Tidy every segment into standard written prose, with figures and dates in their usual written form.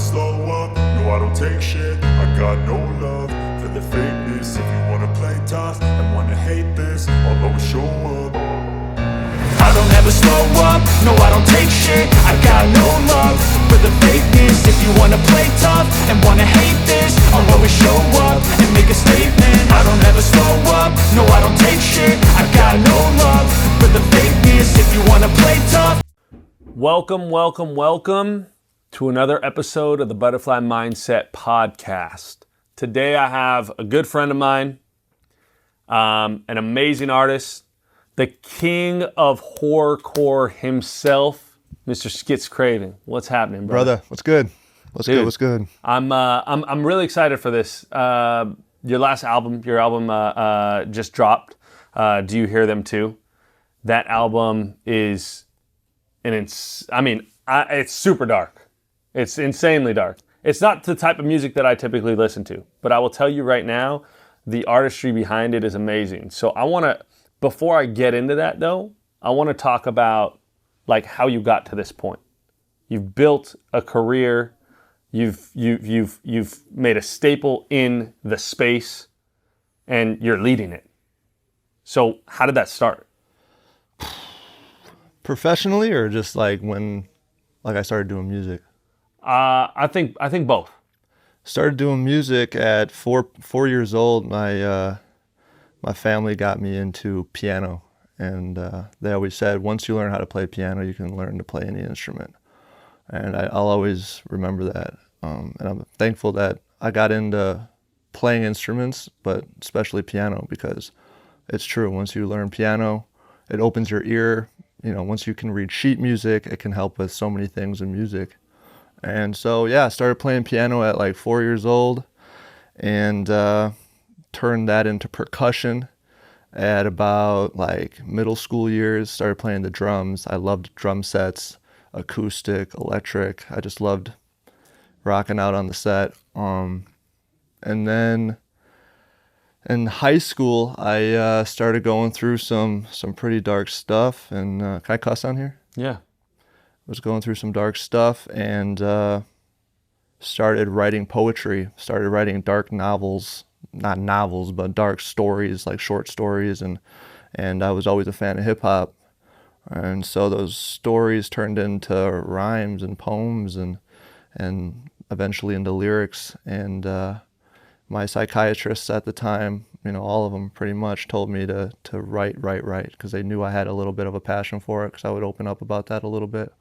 slow up, no I don't take shit. I got no love for the fakeness. If you wanna play tough and wanna hate this, I'll always show up. I don't ever slow up, no I don't take shit. I got no love for the fakeness. If you wanna play tough and wanna hate this, I'll always show up and make a statement. I don't ever slow up, no I don't take shit. I got no love for the fakeness. If you wanna play tough. Welcome to another episode of the Butterfly Mindset Podcast. Today I have a good friend of mine, an amazing artist, the king of horrorcore himself, Mr. Skitz Kraven. What's happening, brother? What's good? What's good? I'm really excited for this. Your album just dropped. Do You Hear Them Too? That album is it's super dark. It's insanely dark. It's not the type of music that I typically listen to, but I will tell you right now, the artistry behind it is amazing. So before I get into that though, I want to talk about like how you got to this point. You've built a career, you've made a staple in the space, and you're leading it. So how did that start? Professionally, or just like when I started doing music? I think both. Started doing music at four years old. My family got me into piano, and they always said, once you learn how to play piano, you can learn to play any instrument. And I'll always remember that. And I'm thankful that I got into playing instruments, but especially piano, because it's true. Once you learn piano, it opens your ear. You know, once you can read sheet music, it can help with so many things in music. And so, yeah, I started playing piano at like 4 years old, and turned that into percussion at about like middle school years. Started playing the drums. I loved drum sets, acoustic, electric. I just loved rocking out on the set. And then in high school, I started going through some pretty dark stuff. And can I cuss on here? Yeah. I was going through some dark stuff and started writing poetry. Started writing dark novels, not novels, but dark stories, like short stories. And I was always a fan of hip hop. And so those stories turned into rhymes and poems and eventually into lyrics. And my psychiatrists at the time, you know, all of them pretty much told me to write, because they knew I had a little bit of a passion for it, because I would open up about that a little bit.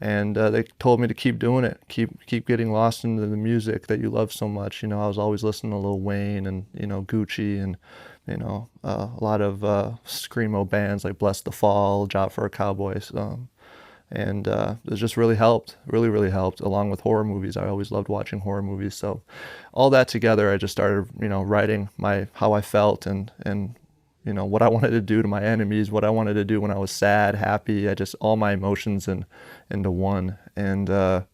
And they told me to keep doing it, keep getting lost into the music that you love so much. You know, I was always listening to Lil Wayne and, you know, Gucci and, you know, a lot of screamo bands like Bless the Fall, Job for a Cowboy. And it just really helped, really helped, along with horror movies. I always loved watching horror movies. So all that together, I just started, you know, writing how I felt and you know, what I wanted to do to my enemies, what I wanted to do when I was sad, happy, all my emotions into one. And I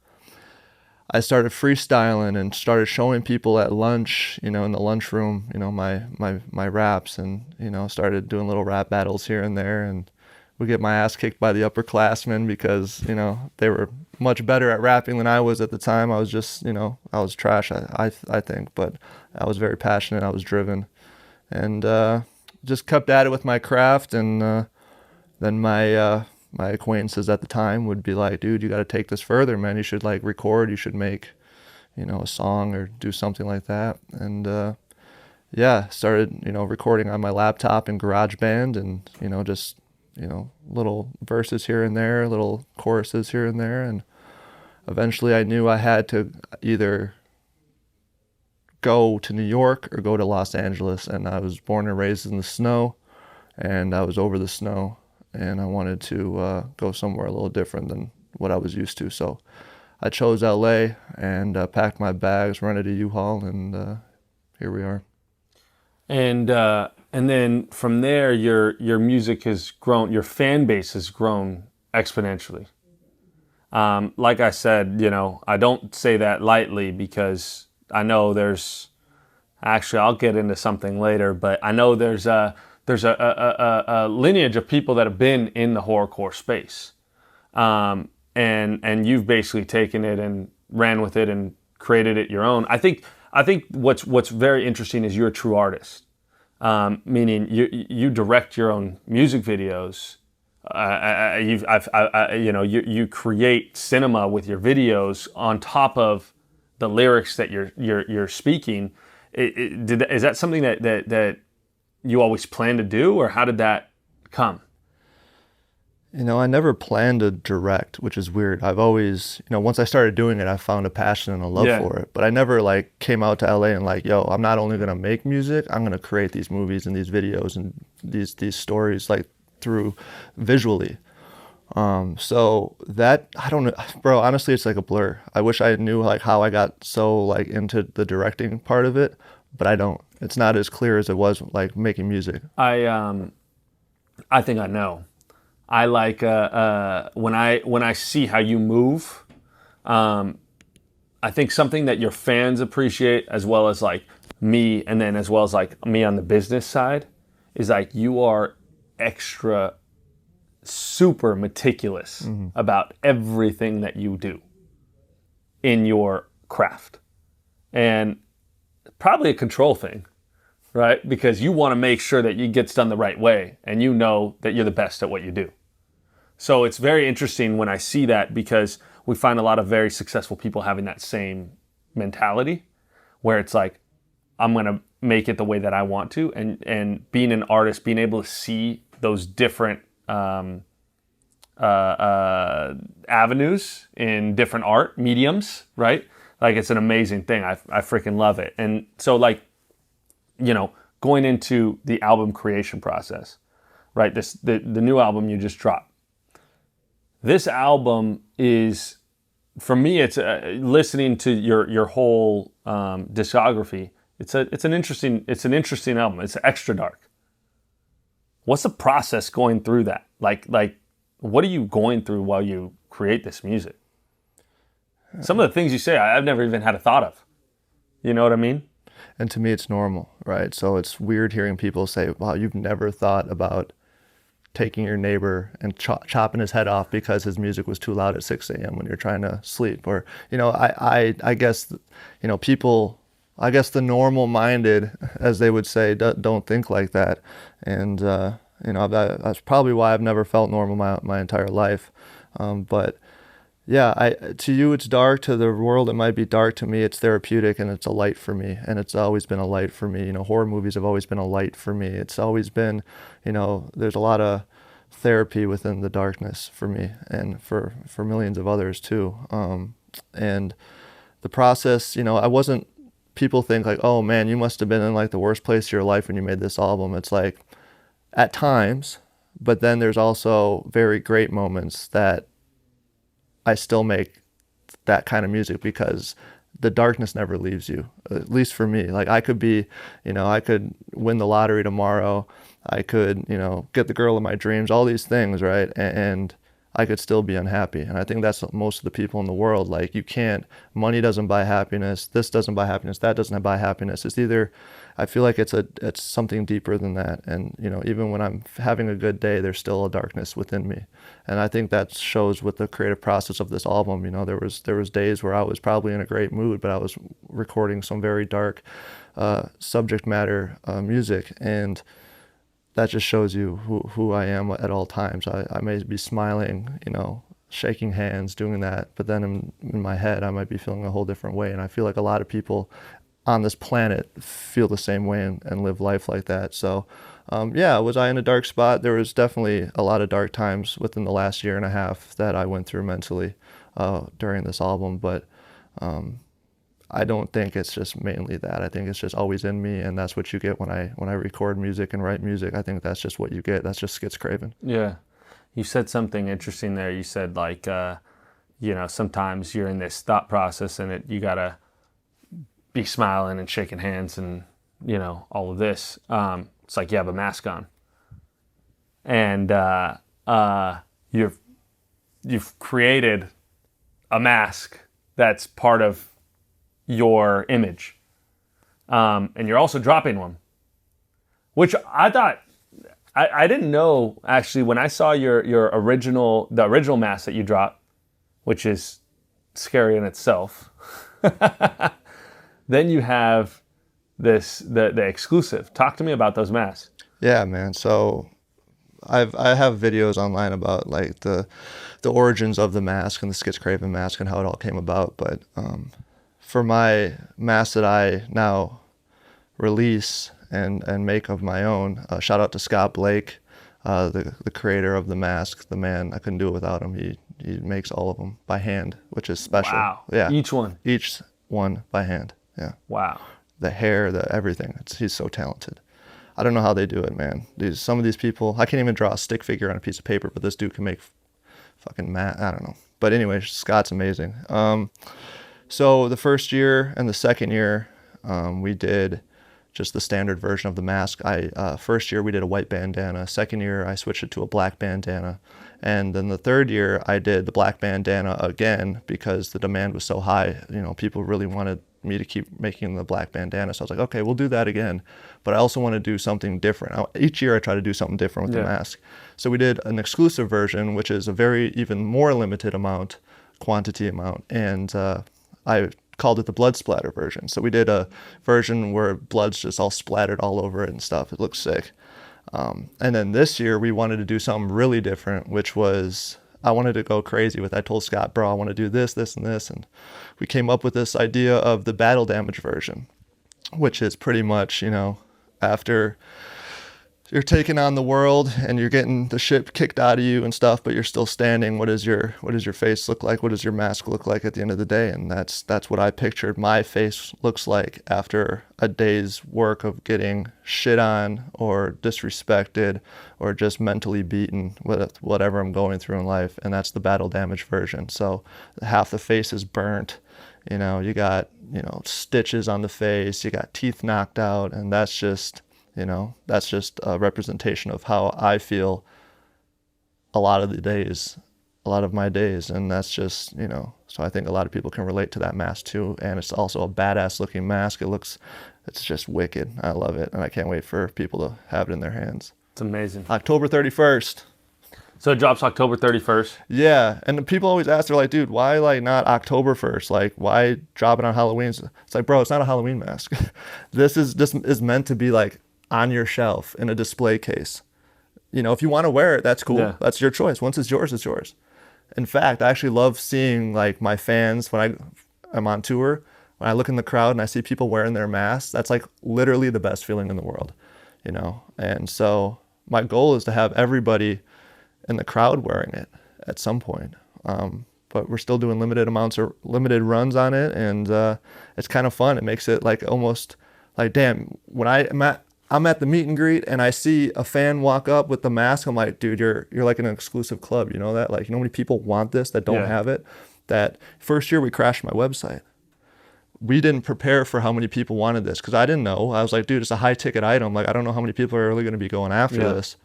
started freestyling and started showing people at lunch, you know, in the lunchroom, you know, my raps, and, you know, started doing little rap battles here and there, and would get my ass kicked by the upperclassmen because, you know, they were much better at rapping than I was at the time. I was just, you know, I was trash, I think, but I was very passionate, I was driven, and just kept at it with my craft. And then my acquaintances at the time would be like, dude, you got to take this further, man. You should like record, you should make, you know, a song or do something like that. And yeah, started, you know, recording on my laptop in GarageBand, and, you know, just, you know, little verses here and there, little choruses here and there. And eventually I knew I had to either go to New York or go to Los Angeles. And I was born and raised in the snow, and I was over the snow, and I wanted to go somewhere a little different than what I was used to. So I chose LA and packed my bags, rented a U-Haul, and here we are. And then from there, your music has grown, your fan base has grown exponentially. Like I said, you know, I don't say that lightly, because I know actually I'll get into something later, but I know there's a lineage of people that have been in the horrorcore space. And you've basically taken it ran with it and created it your own. I think what's very interesting is you're a true artist, meaning you direct your own music videos. You create cinema with your videos on top of the lyrics that you're speaking. Is that something that you always plan to do, or how did that come? I never planned to direct, which is weird. I've always, once I started doing it, I found a passion and a love for it. But I never came out to LA and yo, I'm not only gonna make music, I'm gonna create these movies and these videos and these stories through visually. So that, I don't know, bro, honestly, it's a blur. I wish I knew how I got so into the directing part of it, but I don't. It's not as clear as it was making music. I think I know. I when I see how you move. I think something that your fans appreciate, as well as me, and then as well as me on the business side, is you are extra super meticulous about everything that you do in your craft, and probably a control thing, right? Because you want to make sure that it gets done the right way, and you know that you're the best at what you do. So it's very interesting when I see that, because we find a lot of very successful people having that same mentality, where it's I'm going to make it the way that I want to. And being an artist, being able to see those different avenues in different art mediums, right? It's an amazing thing. I freaking love it. And so going into the album creation process, right? The new album you just dropped. This album is, for me, it's listening to your whole discography. It's an interesting album. It's extra dark. What's the process going through that? What are you going through while you create this music? Some of the things you say, I've never even had a thought of. You know what I mean? And to me, it's normal, right? So it's weird hearing people say, wow, you've never thought about taking your neighbor and chopping his head off because his music was too loud at 6 a.m. when you're trying to sleep. Or, I guess, people, I guess the normal minded, as they would say, don't think like that. And, that's probably why I've never felt normal my entire life. But yeah, to you it's dark, to the world it might be dark, to me it's therapeutic, and it's a light for me, and it's always been a light for me. Horror movies have always been a light for me. It's always been, there's a lot of therapy within the darkness for me, and for millions of others too. And the process, I wasn't, people think oh man, you must have been in the worst place of your life when you made this album. It's at times, but then there's also very great moments that I still make that kind of music, because the darkness never leaves you, at least for me. I could be, I could win the lottery tomorrow. I could, get the girl of my dreams, all these things, right? And I could still be unhappy. And I think that's most of the people in the world. You can't, money doesn't buy happiness. This doesn't buy happiness. That doesn't buy happiness. It's either, I feel it's something deeper than that. And, even when I'm having a good day, there's still a darkness within me. And I think that shows with the creative process of this album. There was days where I was probably in a great mood, but I was recording some very dark subject matter music. And that just shows you who I am at all times. I may be smiling, shaking hands, doing that, but then in my head, I might be feeling a whole different way. And I feel a lot of people on this planet feel the same way and live life like that. So, was I in a dark spot? There was definitely a lot of dark times within the last year and a half that I went through mentally during this album, but I don't think it's just mainly that. I think it's just always in me, and that's what you get when I record music and write music. I think that's just what you get. That's just Skitz Kraven. Yeah. You said something interesting there. You said sometimes you're in this thought process and you gotta be smiling and shaking hands and, all of this. It's you have a mask on. And you've created a mask that's part of your image, and you're also dropping one, which I thought I didn't know actually when I saw the original mask that you dropped, which is scary in itself. Then you have the exclusive. Talk to me about those masks. Yeah, man. So I have videos online about like the origins of the mask and the Skitz Kraven mask and how it all came about. But for my mask that I now release and make of my own, shout out to Scott Blake, the creator of the mask. The man, I couldn't do it without him. He makes all of them by hand, which is special. Wow. Yeah. Each one by hand. Yeah. Wow. The hair, everything. He's so talented. I don't know how they do it, man. Some of these people, I can't even draw a stick figure on a piece of paper, but this dude can make fucking I don't know. But anyway, Scott's amazing. So the first year and the second year, we did just the standard version of the mask. First year we did a white bandana. Second year I switched it to a black bandana. And then the third year I did the black bandana again because the demand was so high. You know, people really wanted me to keep making the black bandana. So I was like, okay, we'll do that again. But I also want to do something different. Each year I try to do something different with the mask. So we did an exclusive version, which is a very even more limited quantity amount. And I called it the blood splatter version. So we did a version where blood's just all splattered all over it and stuff. It looks sick. And then this year we wanted to do something really different, which was, I wanted to go crazy with, I told Scott, bro, I want to do this, this, and this. And we came up with this idea of the battle damage version, which is pretty much, you know, after you're taking on the world and you're getting the shit kicked out of you and stuff, but you're still standing. What does your face look like? What does your mask look like at the end of the day? And that's what I pictured my face looks like after a day's work of getting shit on or disrespected or just mentally beaten with whatever I'm going through in life. And that's the battle damage version. So half the face is burnt. You know, you got, you know, stitches on the face, you got teeth knocked out, and that's just, you know, that's just a representation of how I feel a lot of my days. And that's just, you know, so I think a lot of people can relate to that mask too. And it's also a badass looking mask. It's just wicked. I love it. And I can't wait for people to have it in their hands. It's amazing. October 31st. So it drops October 31st. Yeah. And people always ask, they're like, dude, why like not October 1st? Like, why drop it on Halloween? It's like, bro, it's not a Halloween mask. This is meant to be like on your shelf in a display case. You know, if you want to wear it, that's cool. Yeah. That's your choice. Once it's yours, it's yours. In fact, I actually love seeing like my fans when I'm on tour, when I look in the crowd and I see people wearing their masks, that's like literally the best feeling in the world, you know? And so my goal is to have everybody in the crowd wearing it at some point. But we're still doing limited amounts or limited runs on it. And it's kind of fun. It makes it like almost like, damn, when I'm at the meet and greet and I see a fan walk up with the mask, I'm like, dude, you're like an exclusive club. You know that? Like, you know how many people want this that don't have it? That first year we crashed my website. We didn't prepare for how many people wanted this because I didn't know. I was like, dude, it's a high ticket item. Like, I don't know how many people are really going to be going after this.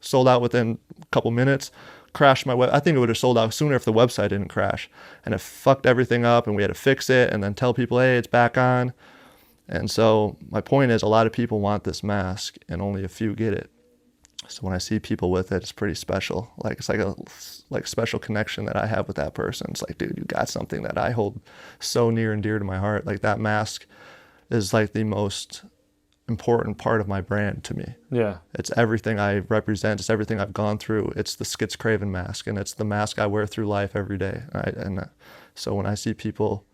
Sold out within a couple minutes. Crashed my web. I think it would have sold out sooner if the website didn't crash. And it fucked everything up and we had to fix it and then tell people, hey, it's back on. And so my point is a lot of people want this mask and only a few get it. So when I see people with it, it's pretty special. Like it's like a special connection that I have with that person. It's like, dude, you got something that I hold so near and dear to my heart. Like that mask is like the most important part of my brand to me. Yeah. It's everything I represent. It's everything I've gone through. It's the Skitz Kraven mask and it's the mask I wear through life every day. So when I see people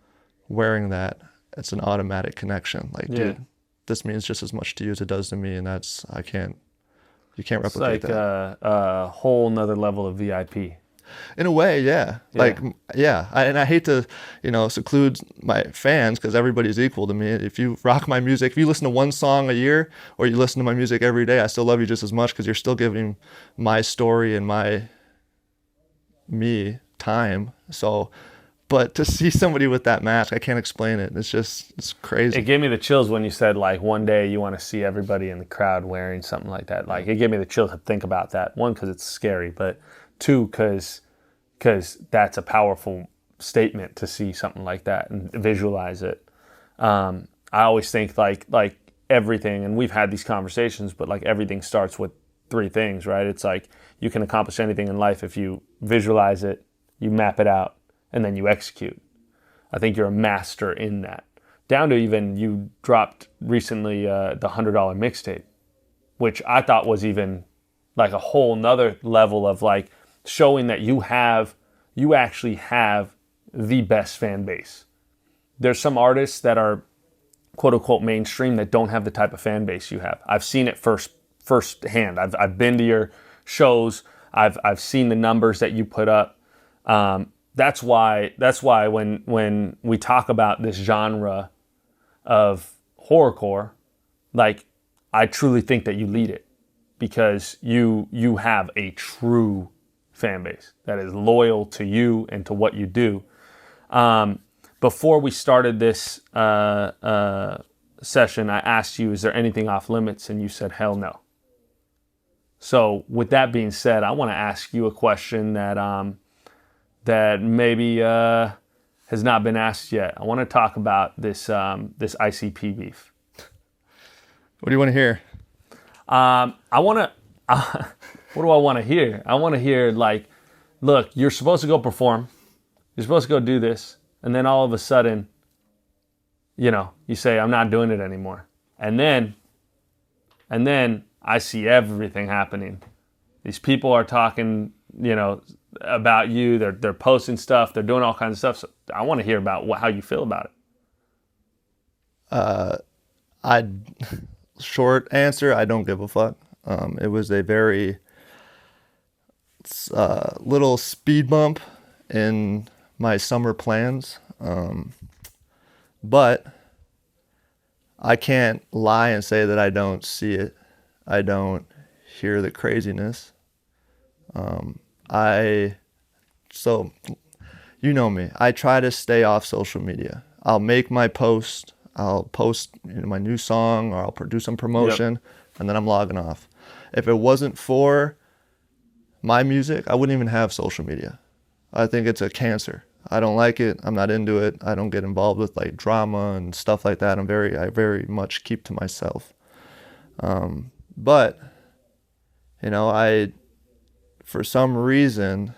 wearing that, it's an automatic connection. Like, dude, this means just as much to you as it does to me. And you can't replicate that. It's like a whole nother level of VIP. In a way, yeah. Like, and I hate to, you know, seclude my fans because everybody's equal to me. If you rock my music, if you listen to one song a year or you listen to my music every day, I still love you just as much because you're still giving my story and me time. So, but to see somebody with that mask, I can't explain it. It's crazy. It gave me the chills when you said, like, one day you want to see everybody in the crowd wearing something like that. Like, it gave me the chills to think about that. One, because it's scary, but two, because that's a powerful statement to see something like that and visualize it. I always think, like everything, and we've had these conversations, but, like, everything starts with three things, right? It's like you can accomplish anything in life if you visualize it, you map it out, and then you execute. I think you're a master in that. Down to even you dropped recently the $100 mixtape, which I thought was even like a whole nother level of like showing that you actually have the best fan base. There's some artists that are quote unquote mainstream that don't have the type of fan base you have. I've seen it firsthand. I've been to your shows. I've seen the numbers that you put up. That's why when we talk about this genre of horrorcore, like I truly think that you lead it, because you have a true fan base that is loyal to you and to what you do. Before we started this session, I asked you, is there anything off limits? And you said, hell no. So with that being said, I want to ask you a question that maybe has not been asked yet. I want to talk about this ICP beef. What do you want to hear? What do I want to hear? I want to hear like, look, you're supposed to go perform. You're supposed to go do this. And then all of a sudden, you say, I'm not doing it anymore. And then I see everything happening. These people are talking, about you. They're posting stuff. They're doing all kinds of stuff. So I want to hear about how you feel about it. Short answer, I don't give a fuck. It was a very little speed bump in my summer plans. But I can't lie and say that I don't see it. I don't hear the craziness. So you know me. I try to stay off social media. I'll make my post. I'll post my new song, or I'll do some promotion, and then I'm logging off. If it wasn't for my music, I wouldn't even have social media. I think it's a cancer. I don't like it. I'm not into it. I don't get involved with like drama and stuff like that. I very much keep to myself. But for some reason,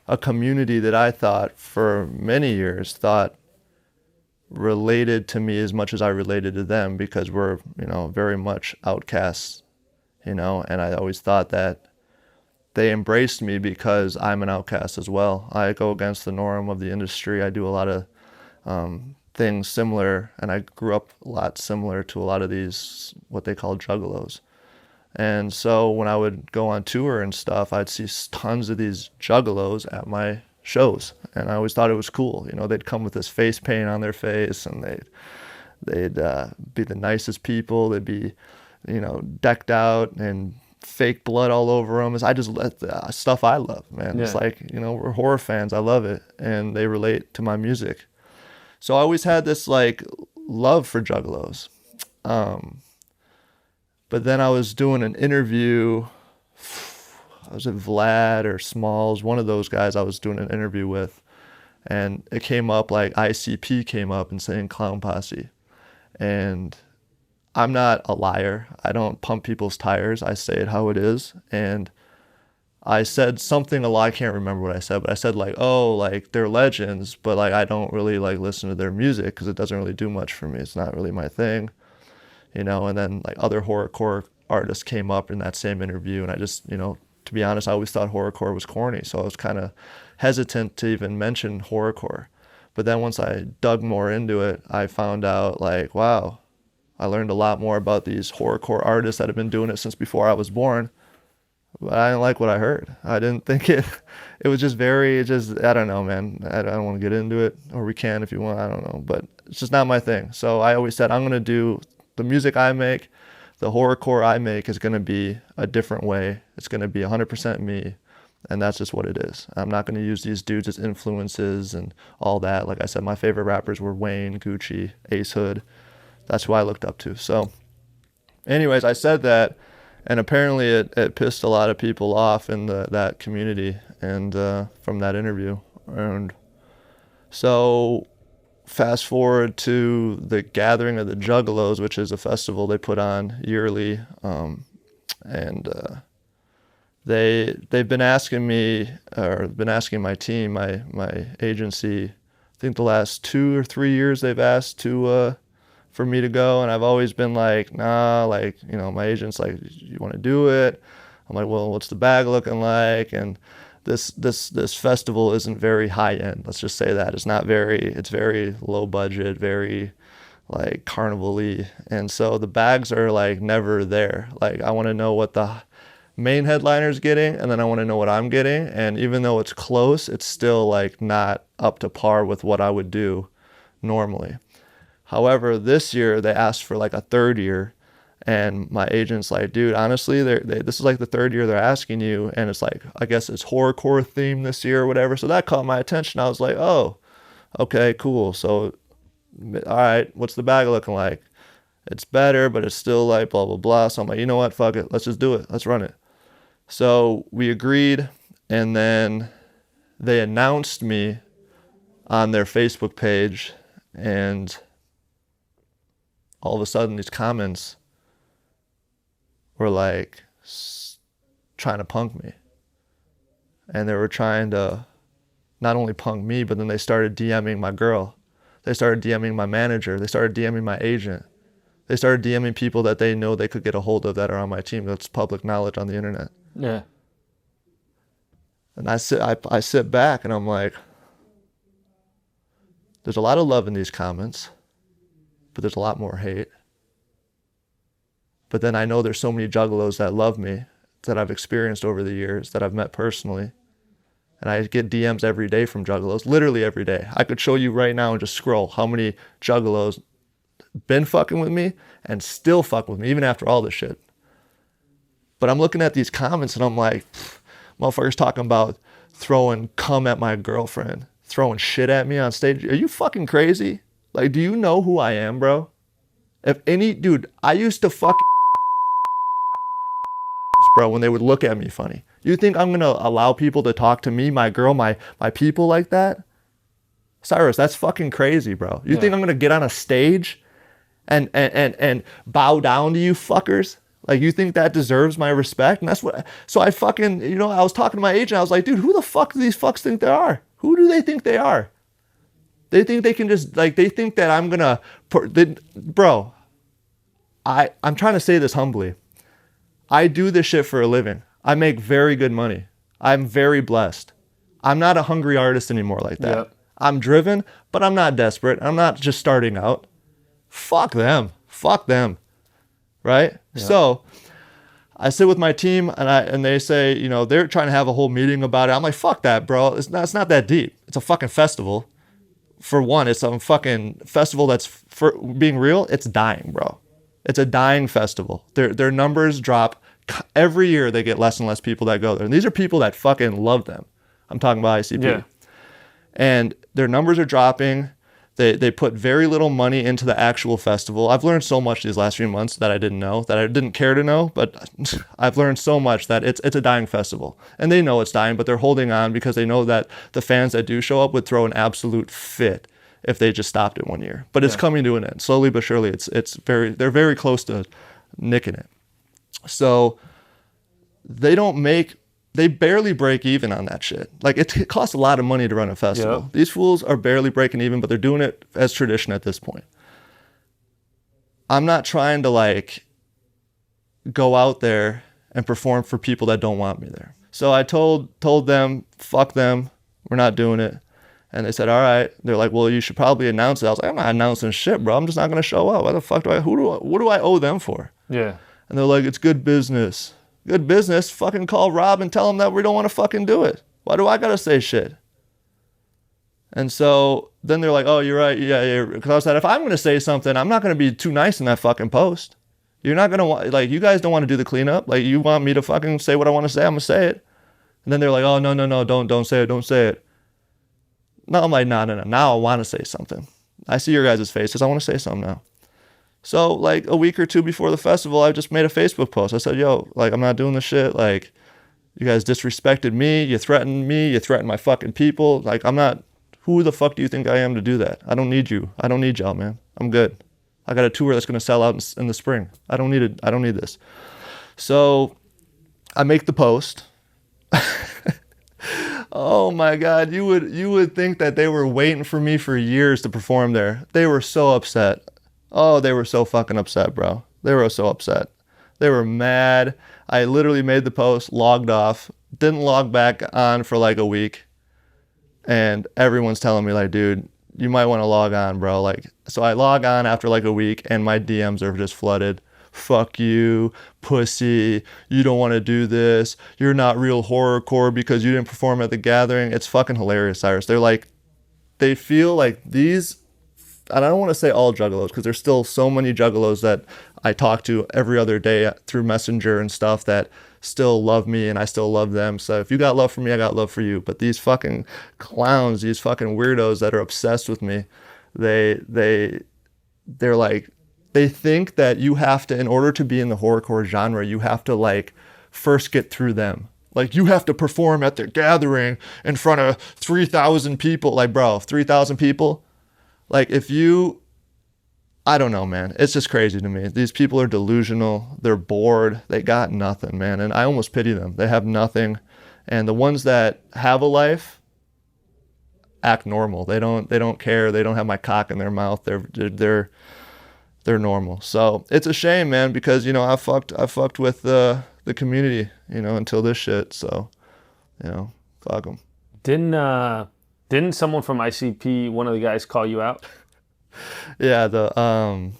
a community that I thought for many years thought related to me as much as I related to them, because we're, very much outcasts, and I always thought that they embraced me because I'm an outcast as well. I go against the norm of the industry. I do a lot of things similar, and I grew up a lot similar to a lot of these, what they call juggalos. And so when I would go on tour and stuff, I'd see tons of these juggalos at my shows, and I always thought it was cool. They'd come with this face paint on their face, and they'd be the nicest people. They'd be, decked out and fake blood all over them. I just stuff I love, man. Yeah. It's like, we're horror fans. I love it, and they relate to my music. So I always had this like love for juggalos. But then I was doing an interview. Was it Vlad or Smalls? One of those guys I was doing an interview with. And it came up, like ICP came up and saying Clown Posse. And I'm not a liar. I don't pump people's tires. I say it how it is. And I said something a lot. I can't remember what I said, but I said like, oh, like they're legends, but like I don't really like listen to their music because it doesn't really do much for me. It's not really my thing. And then like other horrorcore artists came up in that same interview, and I just, to be honest, I always thought horrorcore was corny, so I was kind of hesitant to even mention horrorcore. But then once I dug more into it, I found out like, wow, I learned a lot more about these horrorcore artists that have been doing it since before I was born. But I didn't like what I heard. I didn't think it was just I don't know, man. I don't want to get into it, or we can if you want, I don't know. But it's just not my thing. So I always said, I'm going to do the music I make, the horrorcore I make is going to be a different way. It's going to be 100% me, and that's just what it is. I'm not going to use these dudes as influences and all that. Like I said, my favorite rappers were Wayne, Gucci, Ace Hood. That's who I looked up to. So anyways, I said that, and apparently it pissed a lot of people off in that community and from that interview. And so fast forward to the Gathering of the Juggalos, which is a festival they put on yearly. And they've been asking me, or been asking my team, my agency, I think the last 2 or 3 years they've asked to for me to go, and I've always been like, nah, like, you know, my agent's like, you want to do it? I'm like, well, what's the bag looking like? And this festival isn't very high end. Let's just say that. It's very low budget, very like carnival-y. And so the bags are like never there. Like, I want to know what the main headliner's getting, and then I want to know what I'm getting. And even though it's close, it's still like not up to par with what I would do normally. However, this year they asked for like a third year, and my agent's like, dude, honestly, this is like the third year they're asking you, and it's like, I guess it's horrorcore theme this year or whatever. So that caught my attention. I was like, oh, okay, cool. So, all right, what's the bag looking like? It's better, but it's still like blah, blah, blah. So I'm like, you know what? Fuck it. Let's just do it. Let's run it. So we agreed, and then they announced me on their Facebook page, and all of a sudden these comments were like trying to punk me. And they were trying to not only punk me, but then they started DMing my girl. They started DMing my manager. They started DMing my agent. They started DMing people that they know they could get a hold of that are on my team. That's public knowledge on the internet. Yeah. And I sit back and I'm like, there's a lot of love in these comments, but there's a lot more hate. But then I know there's so many juggalos that love me, that I've experienced over the years, that I've met personally. And I get DMs every day from juggalos, literally every day. I could show you right now and just scroll how many juggalos been fucking with me and still fuck with me, even after all this shit. But I'm looking at these comments and I'm like, motherfuckers talking about throwing cum at my girlfriend, throwing shit at me on stage. Are you fucking crazy? Like, do you know who I am, bro? Dude, I used to fucking bro, when they would look at me funny. You think I'm gonna allow people to talk to me, my girl, my people like that? Cyrus, that's fucking crazy, bro. You think I'm gonna get on a stage and bow down to you fuckers? Like, you think that deserves my respect? And that's what, so I fucking, you know, I was talking to my agent, I was like, dude, who the fuck do these fucks think they are? Who do they think they are? They think they can just, like, they think that I'm gonna, bro, I'm trying to say this humbly. I do this shit for a living. I make very good money. I'm very blessed. I'm not a hungry artist anymore like that. Yep. I'm driven, but I'm not desperate. I'm not just starting out. Fuck them. Fuck them. Right? Yep. So I sit with my team and they say, you know, they're trying to have a whole meeting about it. I'm like, fuck that, bro. It's not that deep. It's a fucking festival. For one, it's a fucking festival that's, for being real, it's dying, bro. It's a dying festival. Their numbers drop. Every year they get less and less people that go there. And these are people that fucking love them. I'm talking about ICP. Yeah. And their numbers are dropping. They put very little money into the actual festival. I've learned so much these last few months that I didn't know, that I didn't care to know, but I've learned so much that it's a dying festival. And they know it's dying, but they're holding on because they know that the fans that do show up would throw an absolute fit if they just stopped it one year. But it's coming to an end. Slowly but surely, they're very close to nicking it. So they barely break even on that shit. Like, it costs a lot of money to run a festival. Yep. These fools are barely breaking even, but they're doing it as tradition at this point. I'm not trying to, like, go out there and perform for people that don't want me there. So I told them, fuck them, we're not doing it. And they said, all right. They're like, well, you should probably announce it. I was like, I'm not announcing shit, bro. I'm just not going to show up. Why the fuck what do I owe them for? Yeah. And they're like, it's good business. Good business? Fucking call Rob and tell him that we don't want to fucking do it. Why do I got to say shit? And so then they're like, oh, you're right. Yeah. Because I said, if I'm going to say something, I'm not going to be too nice in that fucking post. You're not going to want, like, you guys don't want to do the cleanup. Like, you want me to fucking say what I want to say, I'm going to say it. And then they're like, oh, no, don't say it. No, I'm like, no. Now I want to say something. I see your guys' faces. I want to say something now. So, like, a week or two before the festival, I just made a Facebook post. I said, yo, like, I'm not doing this shit. Like, you guys disrespected me. You threatened me. You threatened my fucking people. Like, I'm not, who the fuck do you think I am to do that? I don't need you. I don't need y'all, man. I'm good. I got a tour that's going to sell out in the spring. I don't need this. So I make the post. Oh my God, you would think that they were waiting for me for years to perform there. They were so upset. Oh, they were so fucking upset, bro. They were so upset. They were mad. I literally made the post, logged off, didn't log back on for like a week. And everyone's telling me like, dude, you might want to log on, bro. Like, so I log on after like a week and my DMs are just flooded. Fuck you, pussy. You don't want to do this. You're not real horrorcore because you didn't perform at the gathering. It's fucking hilarious, Cyrus. They're like, they feel like these, and I don't want to say all juggalos because there's still so many juggalos that I talk to every other day through Messenger and stuff that still love me and I still love them. So if you got love for me, I got love for you. But these fucking clowns, these fucking weirdos that are obsessed with me, they're like, they think that you have to, in order to be in the horrorcore genre, you have to like first get through them. Like you have to perform at their gathering in front of 3,000 people. Like, bro, 3,000 people. Like if you, I don't know, man. It's just crazy to me. These people are delusional. They're bored. They got nothing, man. And I almost pity them. They have nothing. And the ones that have a life act normal. They don't care. They don't have my cock in their mouth. They're normal. So it's a shame, man, because, you know, I fucked with the community, you know, until this shit. So, you know, fuck them. Didn't someone from ICP, one of the guys, call you out? Yeah, the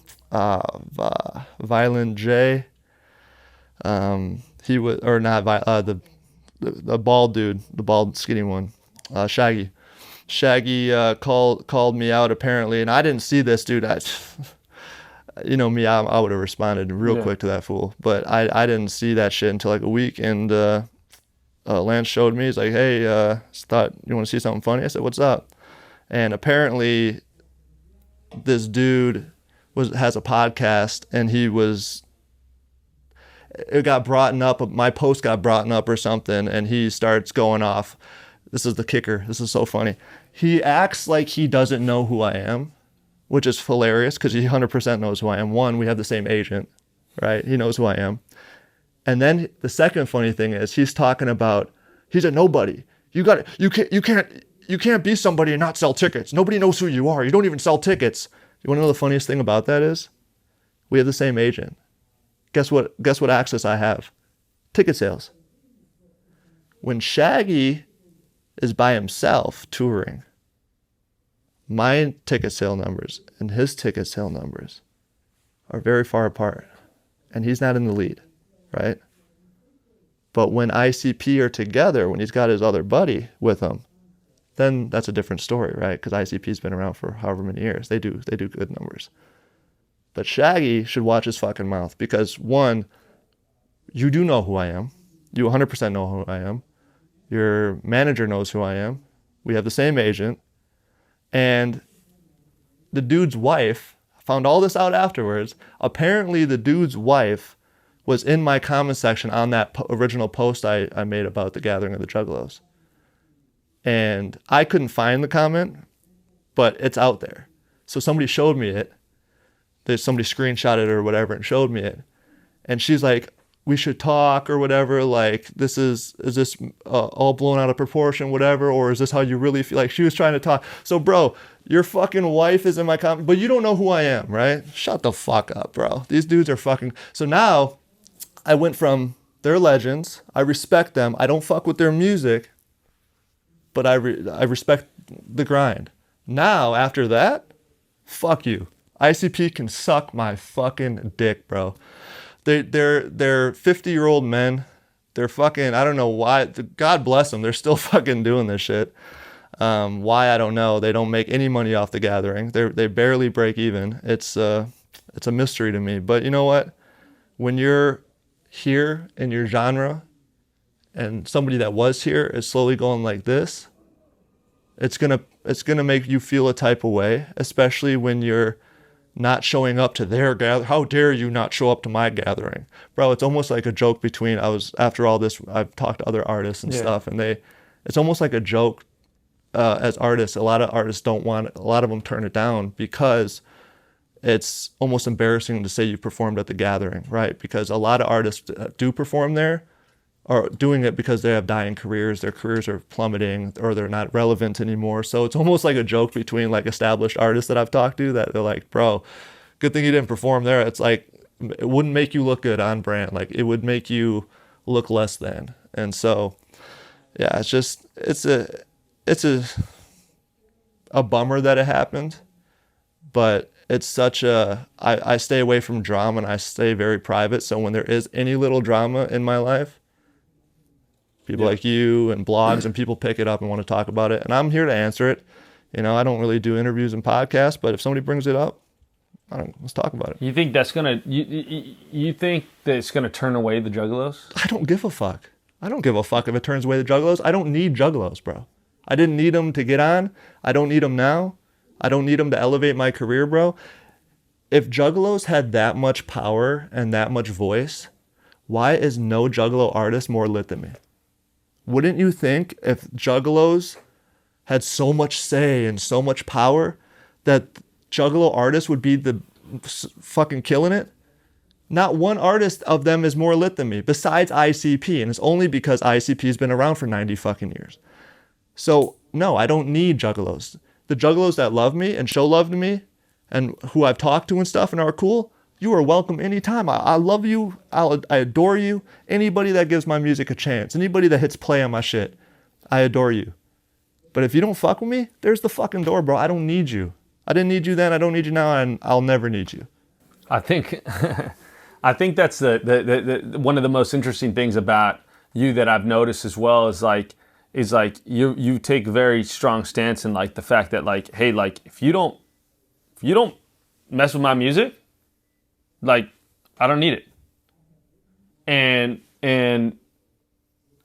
Violent J. He was, or not, the bald dude, the bald skinny one, Shaggy. Shaggy called me out apparently, and I didn't see this dude. You know me, I would have responded real quick to that fool, but I didn't see that shit until like a week, and Lance showed me. He's like, hey, thought you want to see something funny? I said, what's up? And apparently this dude has a podcast, and it got brought up, my post got brought up or something, and he starts going off. This is the kicker. This is so funny. He acts like he doesn't know who I am, which is hilarious because he 100% knows who I am. One, we have the same agent, right? He knows who I am. And then the second funny thing is he's talking about, he's a nobody. You can't be somebody and not sell tickets. Nobody knows who you are. You don't even sell tickets. You want to know the funniest thing about that is? We have the same agent. Guess what access I have? Ticket sales. When Shaggy is by himself touring, my ticket sale numbers and his ticket sale numbers are very far apart, and he's not in the lead, right? But when ICP are together, when he's got his other buddy with him, then that's a different story, right? Because ICP's been around for however many years. They do good numbers. But Shaggy should watch his fucking mouth because, one, you do know who I am. You 100% know who I am. Your manager knows who I am. We have the same agent. And the dude's wife, found all this out afterwards. Apparently the dude's wife was in my comment section on that original post I made about the gathering of the Juggalos. And I couldn't find the comment, but it's out there. So somebody showed me it. Somebody screenshotted it or whatever and showed me it. And she's like, we should talk or whatever. Like, is this all blown out of proportion, whatever? Or is this how you really feel? Like, she was trying to talk. So, bro, your fucking wife is in my comment, but you don't know who I am, right? Shut the fuck up, bro. These dudes are fucking. So now I went from they're legends. I respect them. I don't fuck with their music, but I respect the grind. Now, after that, fuck you. ICP can suck my fucking dick, bro. They're 50-year-old men. They're fucking, I don't know why. God bless them. They're still fucking doing this shit. Why, I don't know. They don't make any money off the gathering. They barely break even. It's a mystery to me. But you know what? When you're here in your genre and somebody that was here is slowly going like this, it's gonna make you feel a type of way, especially when you're not showing up to their gathering. How dare you not show up to my gathering? Bro, it's almost like a joke between, after all this, I've talked to other artists and stuff, and it's almost like a joke as artists. A lot of artists don't want it. A lot of them turn it down because it's almost embarrassing to say you performed at the gathering, right? Because a lot of artists do perform there are doing it because they have dying careers, their careers are plummeting, or they're not relevant anymore. So it's almost like a joke between like established artists that I've talked to, that they're like, bro, good thing you didn't perform there. It's like, it wouldn't make you look good on brand. Like, it would make you look less than. And so, yeah, it's a bummer that it happened, but it's such I stay away from drama and I stay very private. So when there is any little drama in my life, people like you and blogs and people pick it up and want to talk about it. And I'm here to answer it. You know, I don't really do interviews and podcasts, but if somebody brings it up, let's talk about it. You think that's you think that it's gonna turn away the juggalos? I don't give a fuck. I don't give a fuck if it turns away the juggalos. I don't need juggalos, bro. I didn't need them to get on. I don't need them now. I don't need them to elevate my career, bro. If juggalos had that much power and that much voice, why is no juggalo artist more lit than me? Wouldn't you think if juggalos had so much say and so much power that juggalo artists would be the fucking killing it? Not one artist of them is more lit than me besides ICP, and it's only because ICP has been around for 90 fucking years. So no, I don't need juggalos. The juggalos that love me and show love to me and who I've talked to and stuff and are cool, you are welcome anytime. I love you. I adore you. Anybody that gives my music a chance, anybody that hits play on my shit, I adore you. But if you don't fuck with me, there's the fucking door, bro. I don't need you. I didn't need you then. I don't need you now, and I'll never need you. I think I think that's the one of the most interesting things about you that I've noticed as well is like you take a very strong stance in like the fact that like, hey, like if you don't mess with my music, like I don't need it. And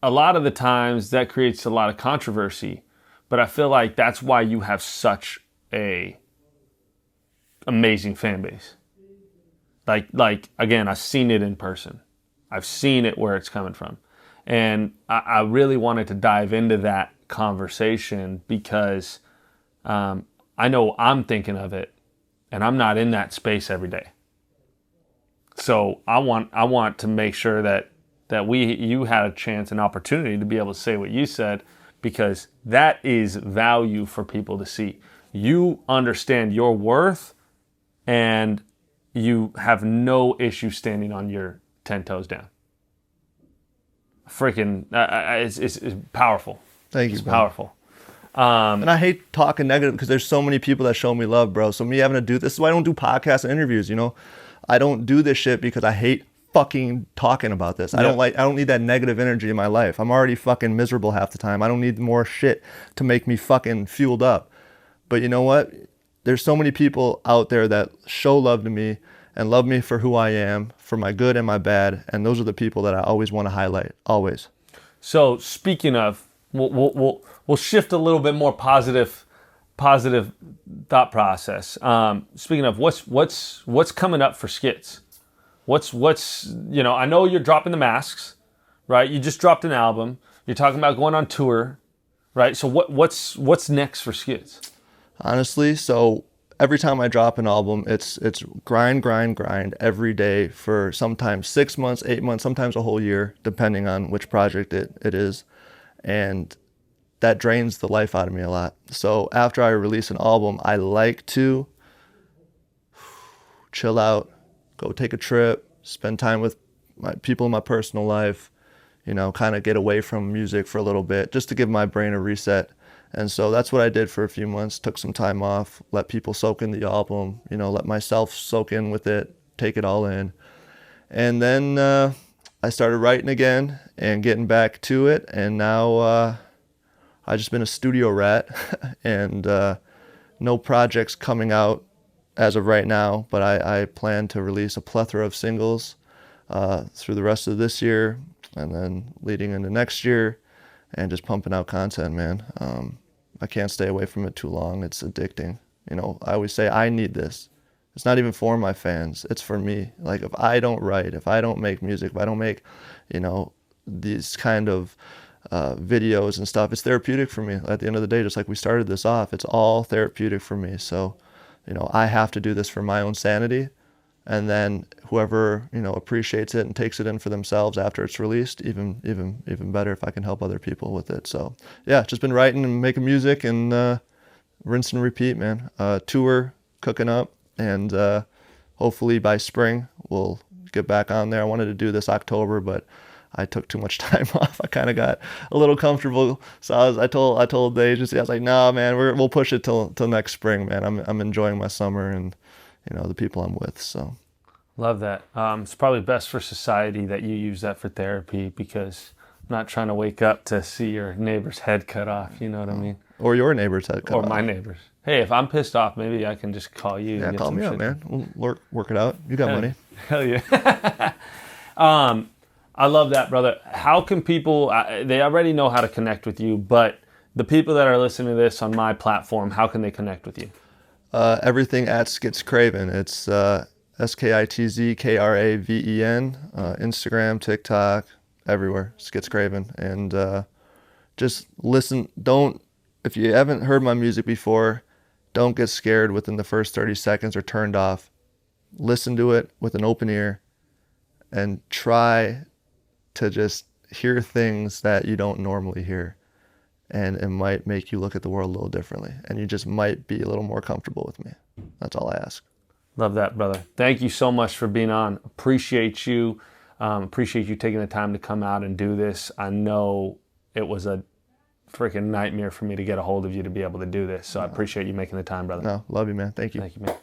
a lot of the times that creates a lot of controversy, but I feel like that's why you have such a amazing fan base. Like again, I've seen it in person. I've seen it where it's coming from. And I really wanted to dive into that conversation because I know I'm thinking of it and I'm not in that space every day. So I want to make sure that you had a chance, an opportunity to be able to say what you said, because that is value for people to see. You understand your worth and you have no issue standing on your 10 toes down. Freaking, it's powerful. Thank you, it's bro. Powerful. And I hate talking negative because there's so many people that show me love, bro. So me having to do this is why I don't do podcasts and interviews, you know? I don't do this shit because I hate fucking talking about this. I don't need that negative energy in my life. I'm already fucking miserable half the time. I don't need more shit to make me fucking fueled up. But you know what? There's so many people out there that show love to me and love me for who I am, for my good and my bad. And those are the people that I always want to highlight, always. So speaking of, we'll shift a little bit more positive thought process. Speaking of, what's coming up for Skitz? What's you know, I know you're dropping the masks, right? You just dropped an album. You're talking about going on tour, right? So what's next for Skitz? Honestly, so every time I drop an album, it's grind every day for sometimes 6 months, 8 months, sometimes a whole year, depending on which project it is. And that drains the life out of me a lot. So after I release an album, I like to chill out, go take a trip, spend time with my people in my personal life, you know, kind of get away from music for a little bit, just to give my brain a reset. And so that's what I did for a few months, took some time off, let people soak in the album, you know, let myself soak in with it, take it all in. And then I started writing again and getting back to it. And now I've just been a studio rat and no projects coming out as of right now, but I plan to release a plethora of singles through the rest of this year and then leading into next year. And just pumping out content, man. I can't stay away from it too long. It's addicting. You know, I always say I need this. It's not even for my fans. It's for me. Like if I don't write, if I don't make music, if I don't make, you know, these kind of videos and stuff, it's therapeutic for me. At the end of the day, just like we started this off, it's all therapeutic for me. So, you know, I have to do this for my own sanity. And then whoever, appreciates it and takes it in for themselves after it's released, even better if I can help other people with it. So yeah, just been writing and making music and rinse and repeat, man. Tour cooking up, and hopefully by spring we'll get back on there. I wanted to do this October, but I took too much time off. I kind of got a little comfortable, so I told the agency, I was like, "Nah, man, we'll push it till next spring, man. I'm enjoying my summer and the people I'm with." So Love that. It's probably best for society that you use that for therapy, because I'm not tand to wake up to see your neighbor's head cut off. You know what I mean? or your neighbor's head cut Or off. my neighbor's. Hey, if I'm pissed off, maybe I can just call you. Yeah, and get call some me up, shit. man. We'll work it out. You got money. Hell yeah. I love that, brother. How can people, they already know how to connect with you, but the people that are listening to this on my platform, how can they connect with you? Everything at Skitz Kraven. It's SKITZKRAVEN. Instagram, TikTok, everywhere. Skitz Kraven. And just listen. If you haven't heard my music before, don't get scared within the first 30 seconds or turned off. Listen to it with an open ear and try to just hear things that you don't normally hear. And it might make you look at the world a little differently. And you just might be a little more comfortable with me. That's all I ask. Love that, brother. Thank you so much for being on. Appreciate you. Appreciate you taking the time to come out and do this. I know it was a freaking nightmare for me to get a hold of you to be able to do this. So I appreciate you making the time, brother. No, love you, man. Thank you. Thank you, man.